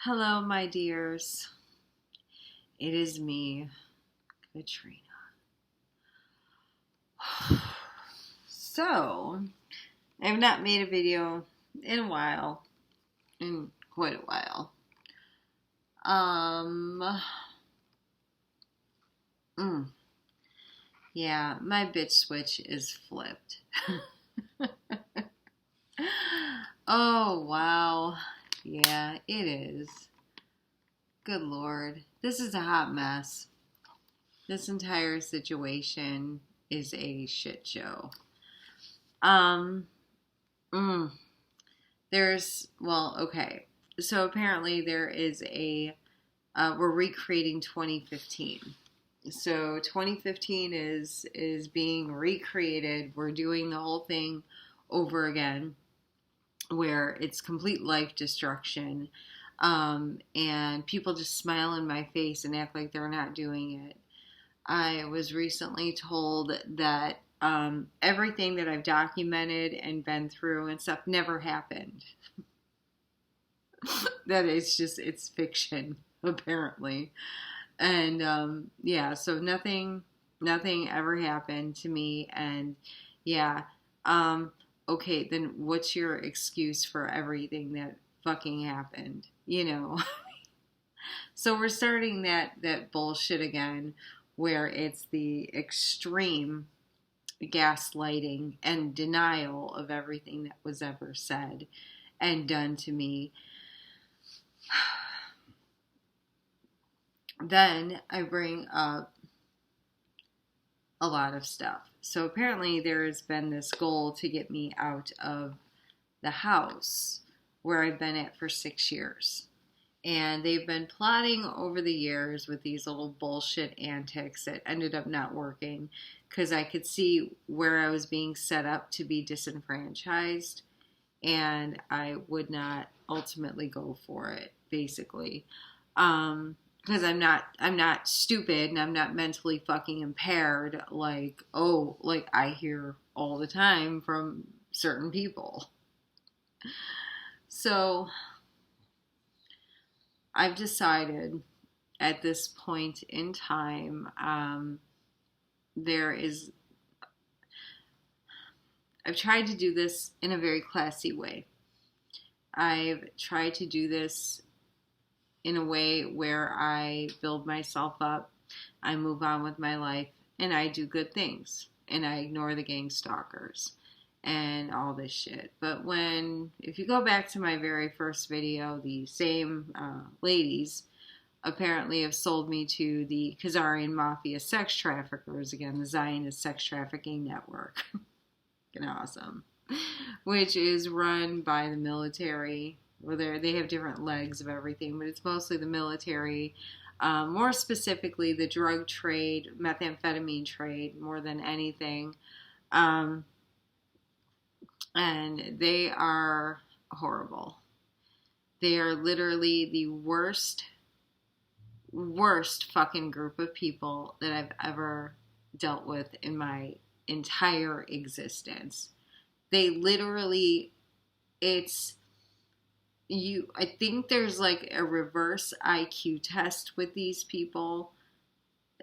Hello, my dears. It is me, Katrina. So, I have not made a video in a while, in quite a while. Yeah, my bitch switch is flipped. Oh, wow. Yeah, it is. Good Lord. This is a hot mess. This entire situation is a shit show. Um, mm, okay. So apparently there is we're recreating 2015. So 2015 is being recreated. We're doing the whole thing over again, where it's complete life destruction, and people just smile in my face and act like they're not doing it. I was recently told that everything that I've documented and been through and stuff never happened. That it's fiction, apparently. And yeah, so nothing ever happened to me. And yeah, okay, then what's your excuse for everything that fucking happened? So we're starting that bullshit again, where it's the extreme gaslighting and denial of everything that was ever said and done to me. Then I bring up a lot of stuff. So apparently there has been this goal to get me out of the house where I've been at for 6 years. And they've been plotting over the years with these little bullshit antics that ended up not working, because I could see where I was being set up to be disenfranchised, and I would not ultimately go for it, basically. Because I'm not stupid, and I'm not mentally fucking impaired like I hear all the time from certain people. So I've decided at this point in time, I've tried to do this in a very classy way. I've tried to do this in a way where I build myself up, I move on with my life, and I do good things, and I ignore the gang stalkers and all this shit. But if you go back to my very first video, the same ladies apparently have sold me to the Khazarian Mafia sex traffickers, again, the Zionist sex trafficking network. Fucking awesome. Which is run by the military. Well, they have different legs of everything, but it's mostly the military. More specifically, the drug trade, methamphetamine trade, more than anything. And they are horrible. They are literally the worst fucking group of people that I've ever dealt with in my entire existence. They literally, I think there's like a reverse IQ test with these people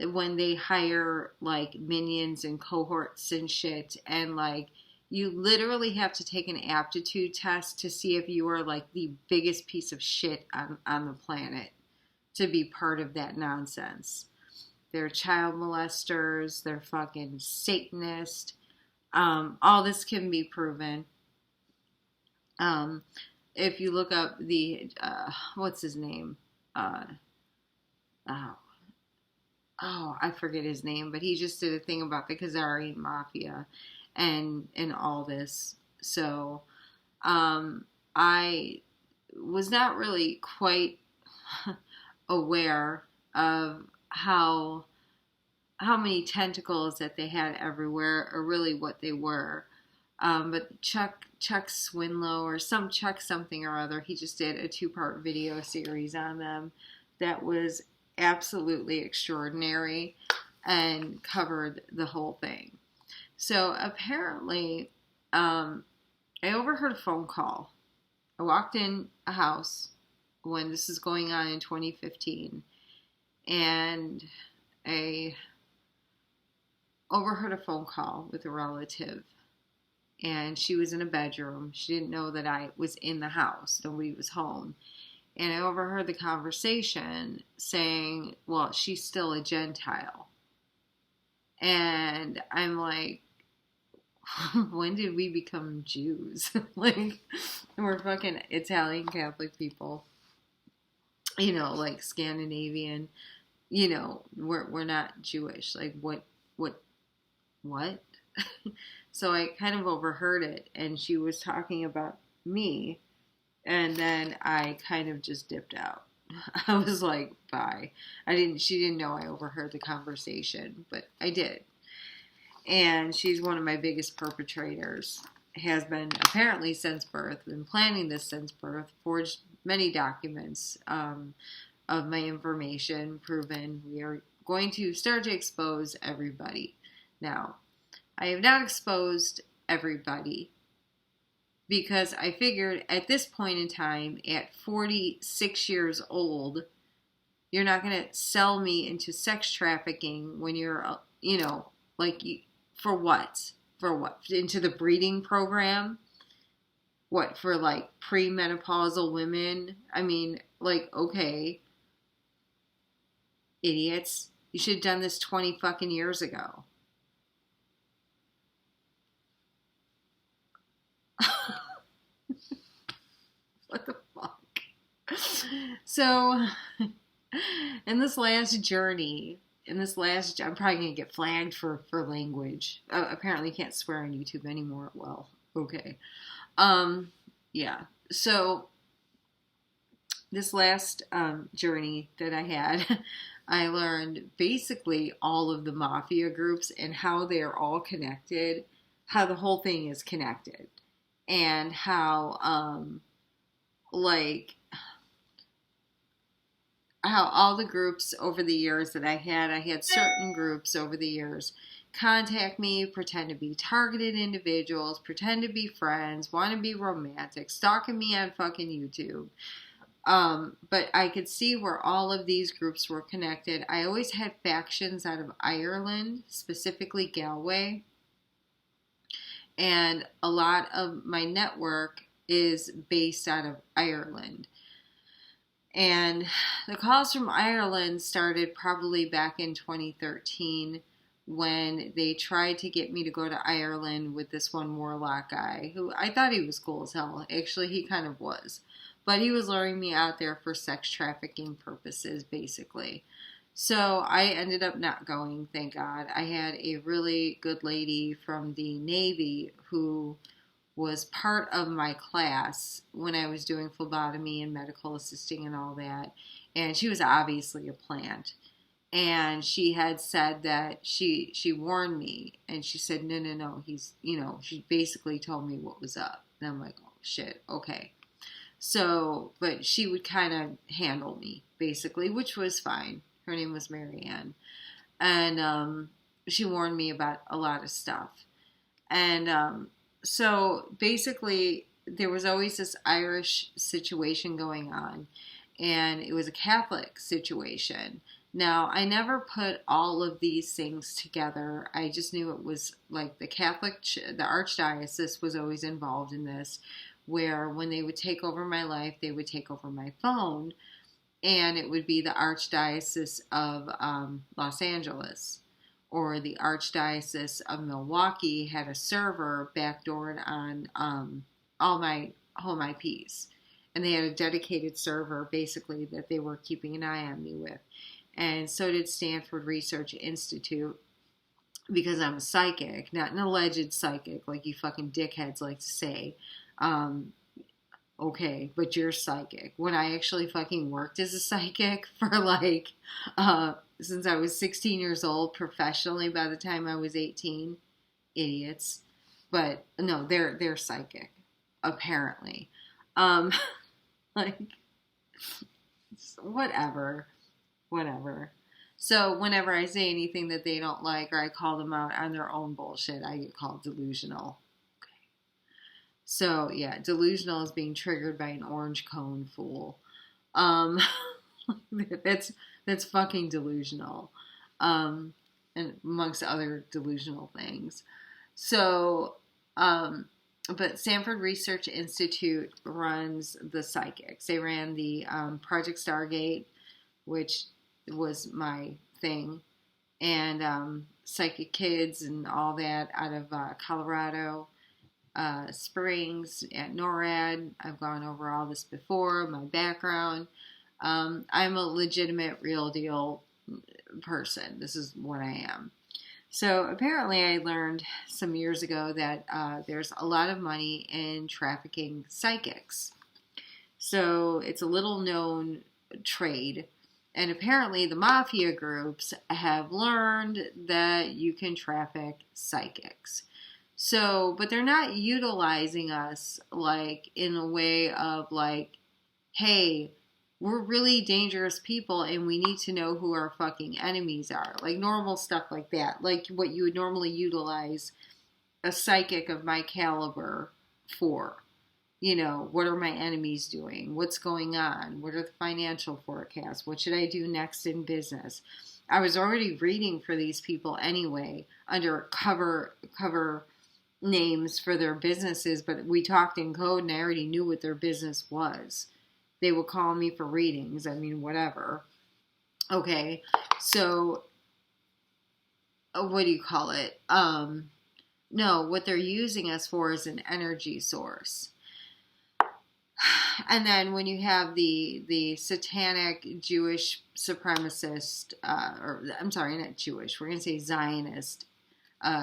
when they hire like minions and cohorts and shit, and like you literally have to take an aptitude test to see if you are like the biggest piece of shit on the planet to be part of that nonsense. They're child molesters, they're fucking Satanist. All this can be proven. If you look up the, what's his name? I forget his name, but he just did a thing about the Khazarian Mafia and all this. So, I was not really quite aware of how many tentacles that they had everywhere, or really what they were. But Chuck Swinlow, or some Chuck something or other, he just did a 2-part video series on them that was absolutely extraordinary and covered the whole thing. So apparently, I overheard a phone call. I walked in a house, when this is going on in 2015, and I overheard a phone call with a relative, and she was in a bedroom. She didn't know that I was in the house. Nobody was home. And I overheard the conversation saying, well, she's still a Gentile. And I'm like, when did we become Jews? Like, we're fucking Italian Catholic people, you know, like Scandinavian, you know, we're not Jewish. Like, what? So I kind of overheard it, and she was talking about me, and then I kind of just dipped out. I was like, bye. She didn't know I overheard the conversation, but I did. And she's one of my biggest perpetrators. Has been apparently since birth, been planning this since birth, forged many documents of my information, proven we are going to start to expose everybody. Now, I have not exposed everybody because I figured at this point in time, at 46 years old, you're not going to sell me into sex trafficking when you're, you know, like, for what? For what? Into the breeding program? What, for like premenopausal women? I mean, like, okay, idiots. You should have done this 20 fucking years ago. What the fuck? So, in this last journey, I'm probably going to get flagged for language. Apparently you can't swear on YouTube anymore. Well, okay. Yeah. So, this last journey that I had, I learned basically all of the mafia groups and how they're all connected, how the whole thing is connected, and how, like, how all the groups over the years that I had certain groups over the years contact me, pretend to be targeted individuals, pretend to be friends, want to be romantic, stalking me on fucking YouTube. But I could see where all of these groups were connected. I always had factions out of Ireland, specifically Galway. And a lot of my network is based out of Ireland. And the calls from Ireland started probably back in 2013 when they tried to get me to go to Ireland with this one warlock guy who I thought he was cool as hell. Actually, he kind of was. But he was luring me out there for sex trafficking purposes, basically. So I ended up not going, thank God. I had a really good lady from the Navy who was part of my class when I was doing phlebotomy and medical assisting and all that. And she was obviously a plant. And she had said that she warned me. And she said, no, he's, you know, she basically told me what was up. And I'm like, oh, shit, okay. So, but she would kind of handle me, basically, which was fine. Her name was Marianne. And she warned me about a lot of stuff. And so basically, there was always this Irish situation going on. And it was a Catholic situation. Now, I never put all of these things together. I just knew it was like the Archdiocese was always involved in this, where when they would take over my life, they would take over my phone, and it would be the Archdiocese of Los Angeles, or the Archdiocese of Milwaukee had a server backdoored on all my home IPs, and they had a dedicated server, basically, that they were keeping an eye on me with. And so did Stanford Research Institute, because I'm a psychic, not an alleged psychic, like you fucking dickheads like to say. Okay, but you're psychic. When I actually fucking worked as a psychic for like, since I was 16 years old, professionally by the time I was 18, idiots. But no, they're psychic, apparently. Like, whatever. So whenever I say anything that they don't like, or I call them out on their own bullshit, I get called delusional. So, yeah, delusional is being triggered by an orange cone fool. Um, that's that's fucking delusional, um, and amongst other delusional things. So, um, but Sanford Research Institute runs the psychics. They ran the Project Stargate, which was my thing, and Psychic Kids and all that out of Colorado Springs at NORAD. I've gone over all this before, my background. I'm a legitimate, real deal person. This is what I am. So apparently, I learned some years ago that there's a lot of money in trafficking psychics. So it's a little known trade. And apparently, the mafia groups have learned that you can traffic psychics. So, but they're not utilizing us like in a way of like, hey, we're really dangerous people and we need to know who our fucking enemies are. Like normal stuff like that. Like what you would normally utilize a psychic of my caliber for. You know, what are my enemies doing? What's going on? What are the financial forecasts? What should I do next in business? I was already reading for these people anyway under cover names for their businesses, but we talked in code and I already knew what their business was. They would call me for readings. I mean, whatever. Okay, so what do you call it? No, what they're using us for is an energy source. And then when you have the satanic Jewish supremacist, or I'm sorry, not Jewish, we're going to say Zionist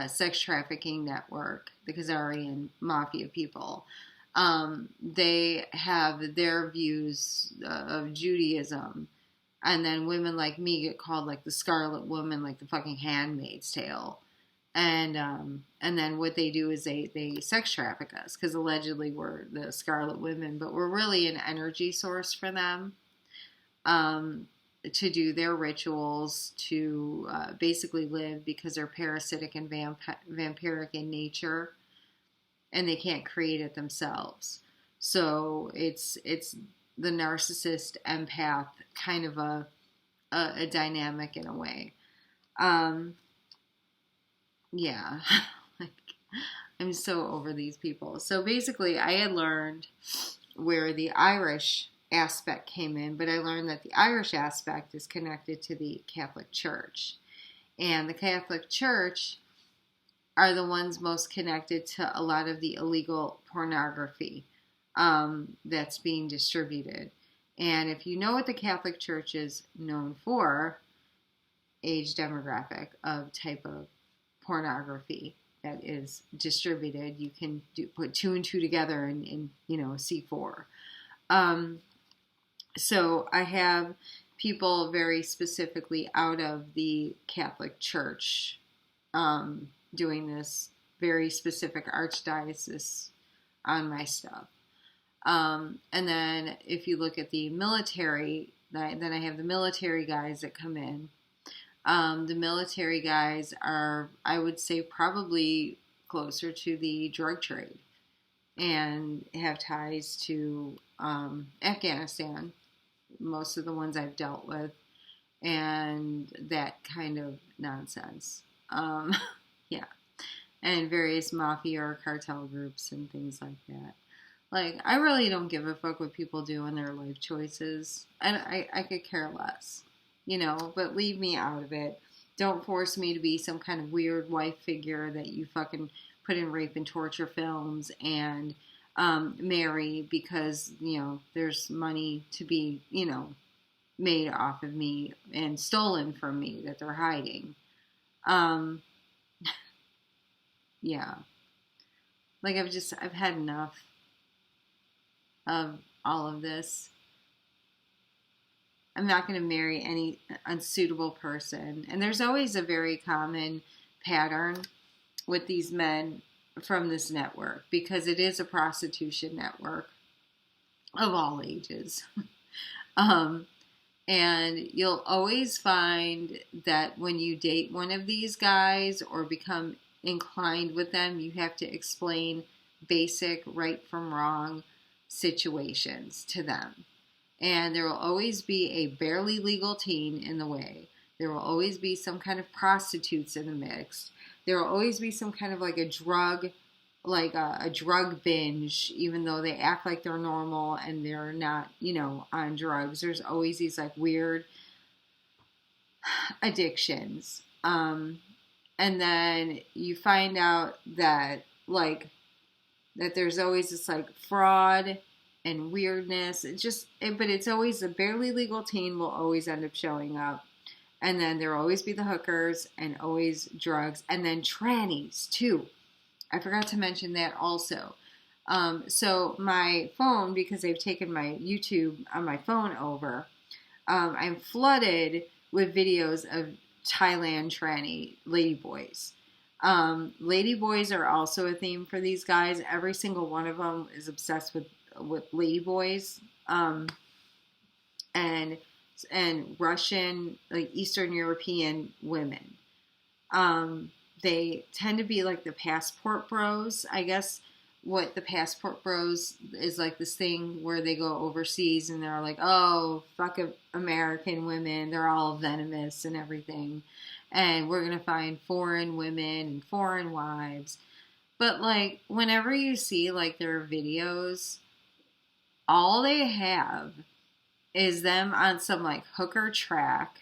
sex trafficking network, because they're already in mafia people. They have their views of Judaism, and then women like me get called like the Scarlet Woman, like the fucking Handmaid's Tale. And then what they do is they sex traffic us because allegedly we're the Scarlet Women, but we're really an energy source for them to do their rituals, to basically live because they're parasitic and vampiric in nature, and they can't create it themselves. So it's the narcissist empath kind of a dynamic in a way. Yeah, like I'm so over these people. So basically, I had learned where the Irish aspect came in, but I learned that the Irish aspect is connected to the Catholic Church. And the Catholic Church are the ones most connected to a lot of the illegal pornography that's being distributed. And if you know what the Catholic Church is known for, age demographic of type of pornography that is distributed, you can put two and two together and see four. So I have people very specifically out of the Catholic Church doing this very specific archdiocese on my stuff. And then if you look at the military, then I have the military guys that come in. The military guys are, I would say, probably closer to the drug trade and have ties to Afghanistan, most of the ones I've dealt with, and that kind of nonsense. Yeah. And various mafia or cartel groups and things like that. Like, I really don't give a fuck what people do in their life choices. I could care less. But leave me out of it. Don't force me to be some kind of weird wife figure that you fucking put in rape and torture films and marry because, there's money to be, made off of me and stolen from me that they're hiding. Yeah. Like, I've had enough of all of this. I'm not going to marry any unsuitable person. And there's always a very common pattern with these men from this network because it is a prostitution network of all ages. And you'll always find that when you date one of these guys or become inclined with them, you have to explain basic right from wrong situations to them. And there will always be a barely legal teen in the way. There will always be some kind of prostitutes in the mix. There will always be some kind of like a drug, like a drug binge, even though they act like they're normal and they're not, you know, on drugs. There's always these like weird addictions. And then you find out that like that there's always this like fraud and weirdness. But it's always a barely legal teen will always end up showing up. And then there will always be the hookers and always drugs. And then trannies too. I forgot to mention that also. So my phone, because they've taken my YouTube on my phone over, I'm flooded with videos of Thailand tranny ladyboys. Ladyboys are also a theme for these guys. Every single one of them is obsessed with ladyboys. And Russian, like Eastern European women. They tend to be like the passport bros. I guess what the passport bros is like this thing where they go overseas and they're like, oh, fuck American women. They're all venomous and everything. And we're going to find foreign women and foreign wives. But like whenever you see like their videos, all they have is them on some like hooker track,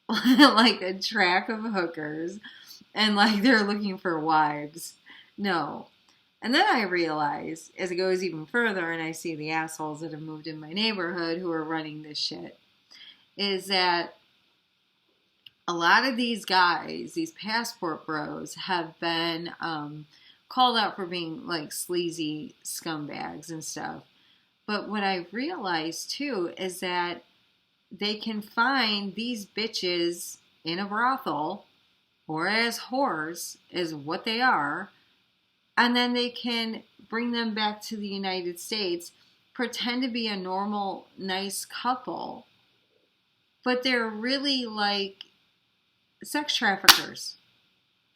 like a track of hookers, and like they're looking for wives. No. And then I realize, as it goes even further and I see the assholes that have moved in my neighborhood who are running this shit, is that a lot of these guys, these passport bros, have been called out for being like sleazy scumbags and stuff. But what I've realized too is that they can find these bitches in a brothel or as whores, is what they are, and then they can bring them back to the United States, pretend to be a normal, nice couple, but they're really like sex traffickers.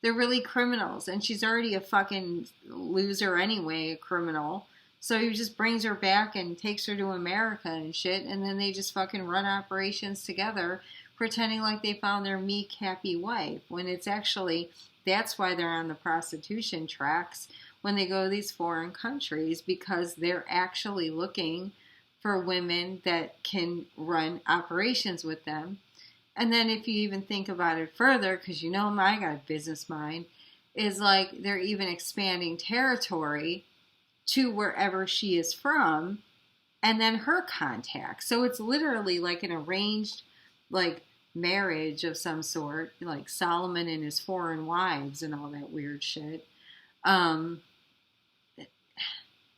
They're really criminals, and she's already a fucking loser anyway, a criminal. So he just brings her back and takes her to America and shit, and then they just fucking run operations together, pretending like they found their meek, happy wife, when it's actually, that's why they're on the prostitution tracks when they go to these foreign countries, because they're actually looking for women that can run operations with them. And then if you even think about it further, because you know I got a business mind, is like they're even expanding territory to wherever she is from, and then her contacts. So it's literally like an arranged like marriage of some sort, like Solomon and his foreign wives and all that weird shit.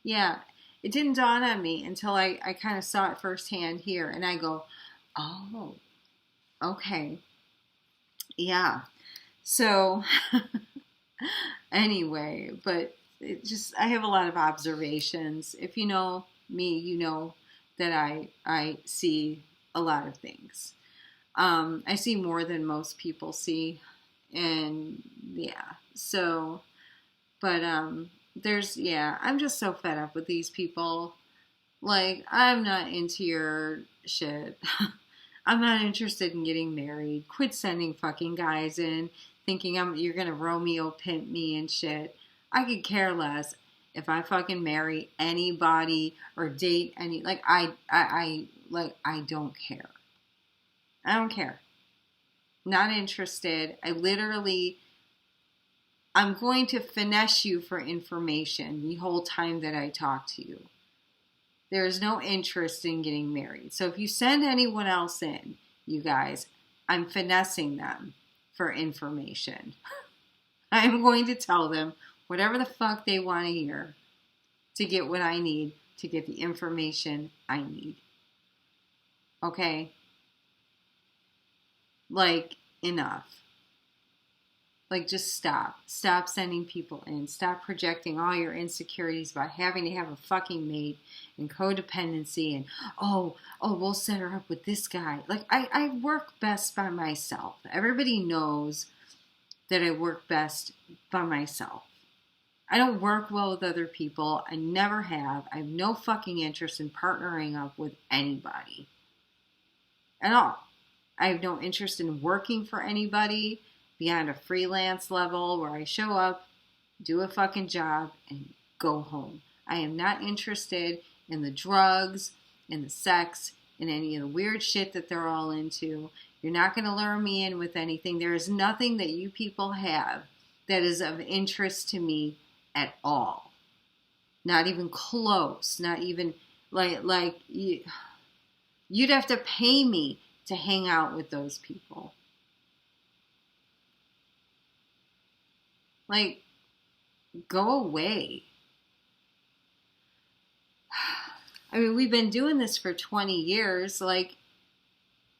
Yeah, it didn't dawn on me until I kind of saw it firsthand here, and I go, oh, okay. Yeah. So anyway, but it just, I have a lot of observations. If you know me, you know that I see a lot of things. I see more than most people see. And yeah, so, but I'm just so fed up with these people. Like, I'm not into your shit. I'm not interested in getting married. Quit sending fucking guys in thinking you're gonna Romeo pimp me and shit. I could care less if I fucking marry anybody or date any, like, I don't care. I don't care. Not interested. I'm going to finesse you for information the whole time that I talk to you. There is no interest in getting married. So if you send anyone else in, you guys, I'm finessing them for information. I'm going to tell them whatever the fuck they want to hear to get what I need, to get the information I need. Okay? Like, enough. Like, just stop. Stop sending people in. Stop projecting all your insecurities about having to have a fucking mate and codependency and, we'll set her up with this guy. Like, I work best by myself. Everybody knows that I work best by myself. I don't work well with other people. I never have. I have no fucking interest in partnering up with anybody at all. I have no interest in working for anybody beyond a freelance level where I show up, do a fucking job, and go home. I am not interested in the drugs, in the sex, in any of the weird shit that they're all into. You're not going to lure me in with anything. There is nothing that you people have that is of interest to me at all. Not even close. Not even like you'd have to pay me to hang out with those people. Like, go away. I mean, we've been doing this for 20 years. Like,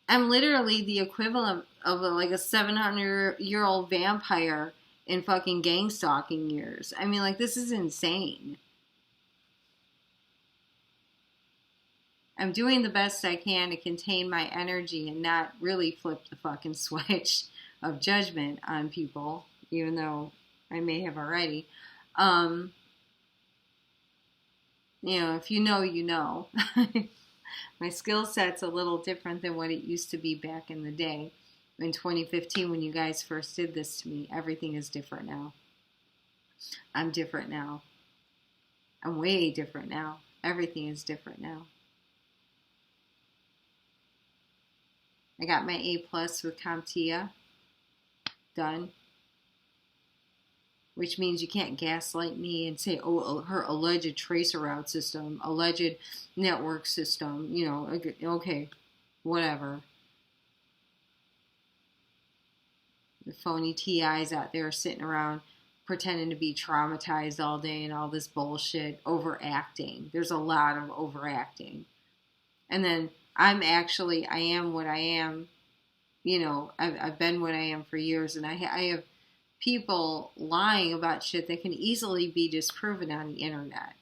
I'm literally the equivalent of like a 700-year-old vampire in fucking gang stalking years. I mean, like, this is insane. I'm doing the best I can to contain my energy and not really flip the fucking switch of judgment on people, even though I may have already. If you know, you know. My skill set's a little different than what it used to be back in the day. In 2015, when you guys first did this to me, everything is different now. I'm different now. I'm way different now. Everything is different now. I got my A+ with CompTIA. Done. Which means you can't gaslight me and say, oh, her alleged tracer route system, alleged network system, okay, whatever. The phony TIs out there sitting around pretending to be traumatized all day and all this bullshit, overacting. There's a lot of overacting. And then I am what I am. I've been what I am for years, and I have people lying about shit that can easily be disproven on the internet.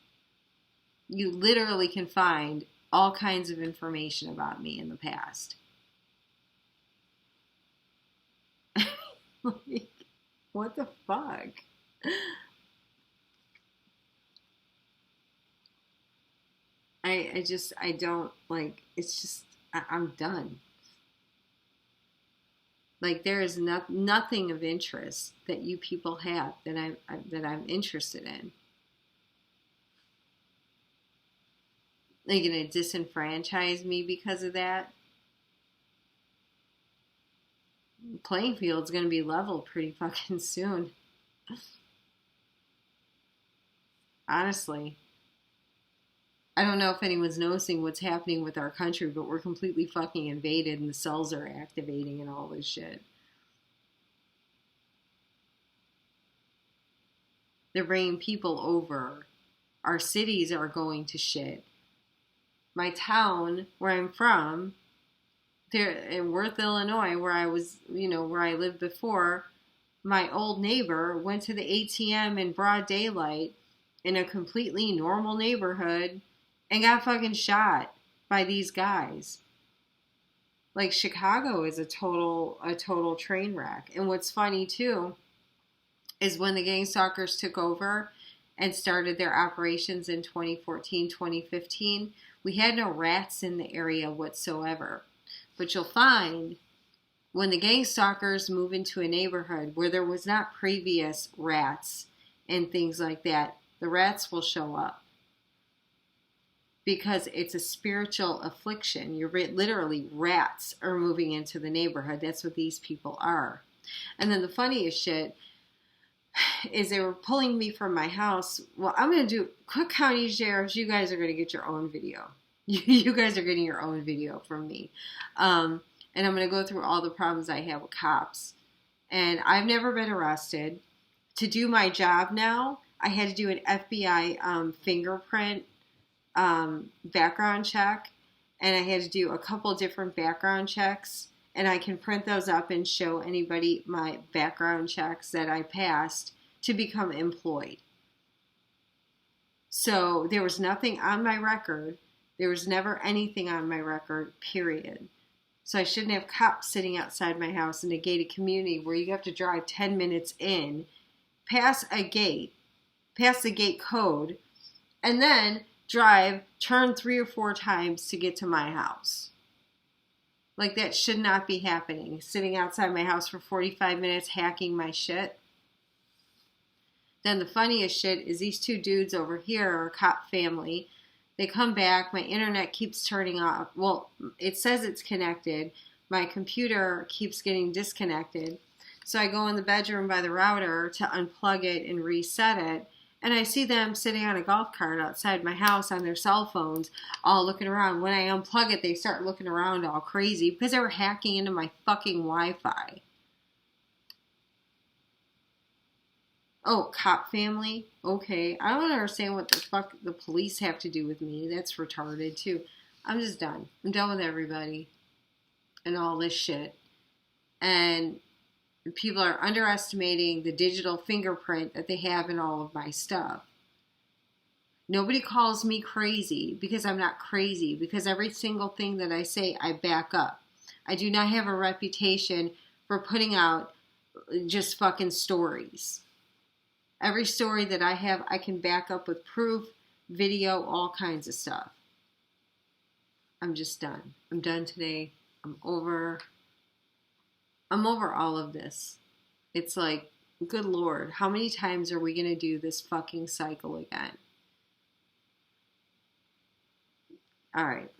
You literally can find all kinds of information about me in the past. Like, what the fuck? I'm done. Like, there is nothing of interest that you people have that I'm interested in. Are you going to disenfranchise me because of that? The playing field's going to be leveled pretty fucking soon. Honestly. I don't know if anyone's noticing what's happening with our country, but we're completely fucking invaded and the cells are activating and all this shit. They're bringing people over. Our cities are going to shit. My town, where I'm from, there in Worth, Illinois, where I was, where I lived before, my old neighbor went to the ATM in broad daylight in a completely normal neighborhood and got fucking shot by these guys. Like, Chicago is a total train wreck. And what's funny too is when the gang stalkers took over and started their operations in 2014, 2015, we had no rats in the area whatsoever. But you'll find when the gang stalkers move into a neighborhood where there was not previous rats and things like that, the rats will show up. Because it's a spiritual affliction. Literally, rats are moving into the neighborhood. That's what these people are. And then the funniest shit is they were pulling me from my house. Well, I'm going to do Cook County Sheriffs. You guys are going to get your own video. You guys are getting your own video from me. And I'm going to go through all the problems I have with cops. And I've never been arrested. To do my job now, I had to do an FBI fingerprint background check, and I had to do a couple different background checks, and I can print those up and show anybody my background checks that I passed to become employed. So there was nothing on my record. There was never anything on my record, period. So I shouldn't have cops sitting outside my house in a gated community where you have to drive 10 minutes in, pass a gate, past the gate code, and then drive, turn 3 or 4 times to get to my house. Like, that should not be happening. Sitting outside my house for 45 minutes hacking my shit. Then the funniest shit is these 2 dudes over here are a cop family. They come back. My internet keeps turning off. Well, it says it's connected. My computer keeps getting disconnected. So I go in the bedroom by the router to unplug it and reset it. And I see them sitting on a golf cart outside my house on their cell phones, all looking around. When I unplug it, they start looking around all crazy because they were hacking into my fucking Wi-Fi. Oh, cop family? Okay. I don't understand what the fuck the police have to do with me. That's retarded, too. I'm just done. I'm done with everybody and all this shit. And people are underestimating the digital fingerprint that they have in all of my stuff. Nobody calls me crazy because I'm not crazy, because every single thing that I say, I back up. I do not have a reputation for putting out just fucking stories. Every story that I have, I can back up with proof, video, all kinds of stuff. I'm just done. I'm done today. I'm over all of this. It's like, good Lord, how many times are we going to do this fucking cycle again? All right,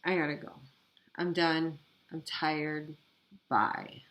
I gotta go. I'm done. I'm tired. Bye.